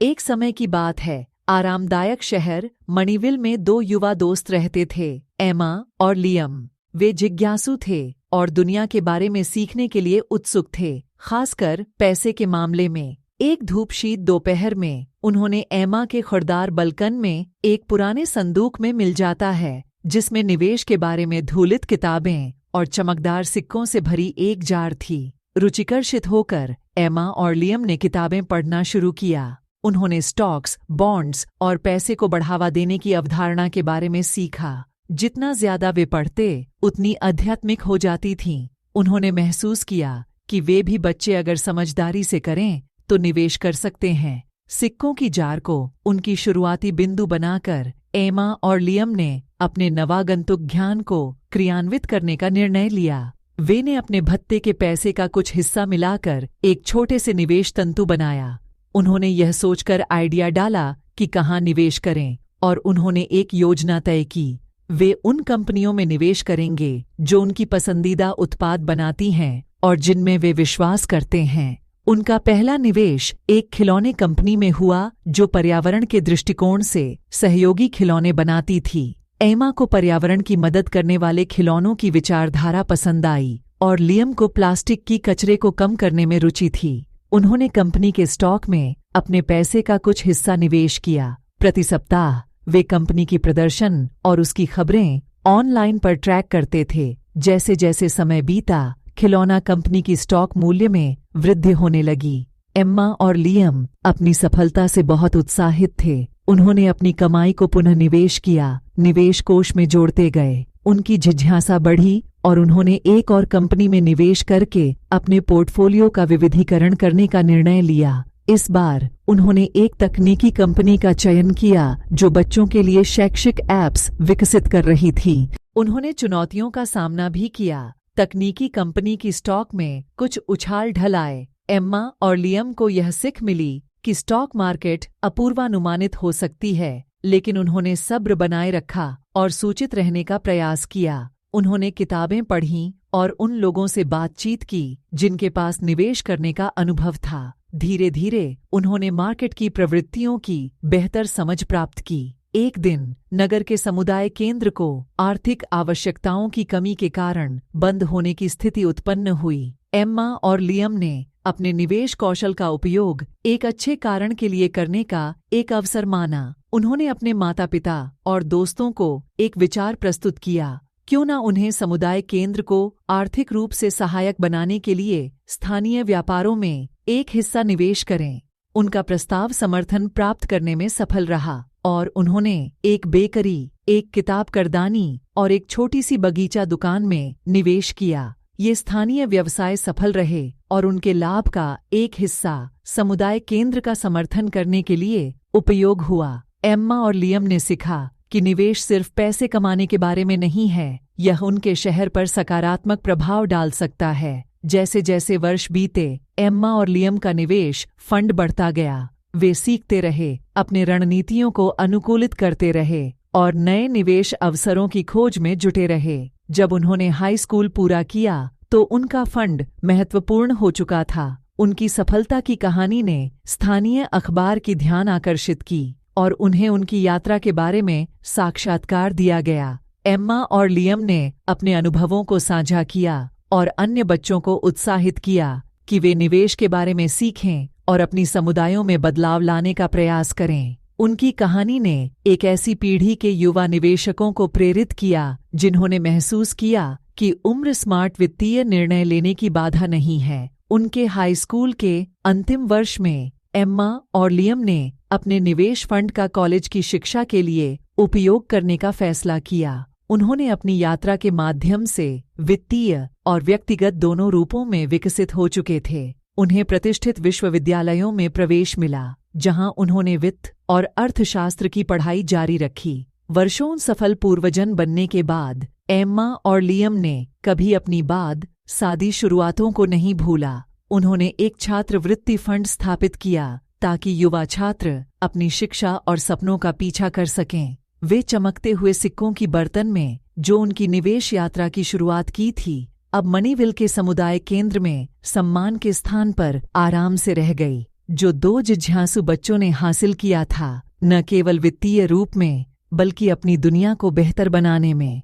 एक समय की बात है, आरामदायक शहर मणिविल में दो युवा दोस्त रहते थे, एमा और लियम। वे जिज्ञासु थे और दुनिया के बारे में सीखने के लिए उत्सुक थे, खासकर पैसे के मामले में। एक धूपशीत दोपहर में उन्होंने एमा के खुरदार बलकन में एक पुराने संदूक में मिल जाता है, जिसमें निवेश के बारे में धूलित किताबें और चमकदार सिक्कों से भरी एक जार थी। रुचिकर्षित होकर एमा और लियम ने किताबें पढ़ना शुरू किया। उन्होंने स्टॉक्स, बॉन्ड्स और पैसे को बढ़ावा देने की अवधारणा के बारे में सीखा। जितना ज्यादा वे पढ़ते, उतनी आध्यात्मिक हो जाती थीं। उन्होंने महसूस किया कि वे भी बच्चे अगर समझदारी से करें तो निवेश कर सकते हैं। सिक्कों की जार को उनकी शुरुआती बिंदु बनाकर एमा और लियम ने अपने नवागंतुक ज्ञान को क्रियान्वित करने का निर्णय लिया। वे ने अपने भत्ते के पैसे का कुछ हिस्सा मिलाकर एक छोटे से निवेश तंतु बनाया। उन्होंने यह सोचकर आइडिया डाला कि कहाँ निवेश करें, और उन्होंने एक योजना तय की। वे उन कंपनियों में निवेश करेंगे जो उनकी पसंदीदा उत्पाद बनाती हैं और जिनमें वे विश्वास करते हैं। उनका पहला निवेश एक खिलौने कंपनी में हुआ जो पर्यावरण के दृष्टिकोण से सहयोगी खिलौने बनाती थी। एमा को पर्यावरण की मदद करने वाले खिलौनों की विचारधारा पसंद आई और लियम को प्लास्टिक की कचरे को कम करने में रुचि थी। उन्होंने कंपनी के स्टॉक में अपने पैसे का कुछ हिस्सा निवेश किया। प्रति सप्ताह वे कंपनी की प्रदर्शन और उसकी खबरें ऑनलाइन पर ट्रैक करते थे। जैसे जैसे समय बीता, खिलौना कंपनी की स्टॉक मूल्य में वृद्धि होने लगी। एम्मा और लियम अपनी सफलता से बहुत उत्साहित थे। उन्होंने अपनी कमाई को पुनः निवेश किया, निवेश कोष में जोड़ते गए। उनकी जिज्ञासा बढ़ी और उन्होंने एक और कंपनी में निवेश करके अपने पोर्टफोलियो का विविधीकरण करने का निर्णय लिया। इस बार उन्होंने एक तकनीकी कंपनी का चयन किया जो बच्चों के लिए शैक्षिक ऐप्स विकसित कर रही थी। उन्होंने चुनौतियों का सामना भी किया। तकनीकी कंपनी की स्टॉक में कुछ उछाल ढल आए। एम्मा और लियम को यह सीख मिली कि स्टॉक मार्केट अपूर्वानुमानित हो सकती है, लेकिन उन्होंने सब्र बनाए रखा और सूचित रहने का प्रयास किया। उन्होंने किताबें पढ़ीं और उन लोगों से बातचीत की जिनके पास निवेश करने का अनुभव था। धीरे धीरे उन्होंने मार्केट की प्रवृत्तियों की बेहतर समझ प्राप्त की। एक दिन नगर के समुदाय केंद्र को आर्थिक आवश्यकताओं की कमी के कारण बंद होने की स्थिति उत्पन्न हुई। एम्मा और लियम ने अपने निवेश कौशल का उपयोग एक अच्छे कारण के लिए करने का एक अवसर माना। उन्होंने अपने माता पिता और दोस्तों को एक विचार प्रस्तुत किया, क्यों न उन्हें समुदाय केंद्र को आर्थिक रूप से सहायक बनाने के लिए स्थानीय व्यापारों में एक हिस्सा निवेश करें। उनका प्रस्ताव समर्थन प्राप्त करने में सफल रहा और उन्होंने एक बेकरी, एक किताब करदानी और एक छोटी सी बगीचा दुकान में निवेश किया। ये स्थानीय व्यवसाय सफल रहे और उनके लाभ का एक हिस्सा समुदाय केंद्र का समर्थन करने के लिए उपयोग हुआ। एम्मा और लियम ने सीखा कि निवेश सिर्फ पैसे कमाने के बारे में नहीं है, यह उनके शहर पर सकारात्मक प्रभाव डाल सकता है। जैसे जैसे वर्ष बीते, एम्मा और लियम का निवेश फंड बढ़ता गया। वे सीखते रहे, अपने रणनीतियों को अनुकूलित करते रहे और नए निवेश अवसरों की खोज में जुटे रहे। जब उन्होंने हाई स्कूल पूरा किया तो उनका फंड महत्वपूर्ण हो चुका था। उनकी सफलता की कहानी ने स्थानीय अखबार की ध्यान आकर्षित की और उन्हें उनकी यात्रा के बारे में साक्षात्कार दिया गया। एम्मा और लियम ने अपने अनुभवों को साझा किया और अन्य बच्चों को उत्साहित किया कि वे निवेश के बारे में सीखें और अपनी समुदायों में बदलाव लाने का प्रयास करें। उनकी कहानी ने एक ऐसी पीढ़ी के युवा निवेशकों को प्रेरित किया जिन्होंने महसूस किया कि उम्र स्मार्ट वित्तीय निर्णय लेने की बाधा नहीं है। उनके हाई स्कूल के अंतिम वर्ष में एम्मा और लियम ने अपने निवेश फंड का कॉलेज की शिक्षा के लिए उपयोग करने का फैसला किया। उन्होंने अपनी यात्रा के माध्यम से वित्तीय और व्यक्तिगत दोनों रूपों में विकसित हो चुके थे। उन्हें प्रतिष्ठित विश्वविद्यालयों में प्रवेश मिला, जहां उन्होंने वित्त और अर्थशास्त्र की पढ़ाई जारी रखी। वर्षों सफल पूर्वजन बनने के बाद एम्मा और लियम ने कभी अपनी बाद सादी शुरुआतों को नहीं भूला। उन्होंने एक छात्रवृत्ति फंड स्थापित किया ताकि युवा छात्र अपनी शिक्षा और सपनों का पीछा कर सकें। वे चमकते हुए सिक्कों की बर्तन में जो उनकी निवेश यात्रा की शुरुआत की थी, अब मणिविल के समुदाय केंद्र में सम्मान के स्थान पर आराम से रह गई। जो दो जिज्ञासु बच्चों ने हासिल किया था, न केवल वित्तीय रूप में बल्कि अपनी दुनिया को बेहतर बनाने में।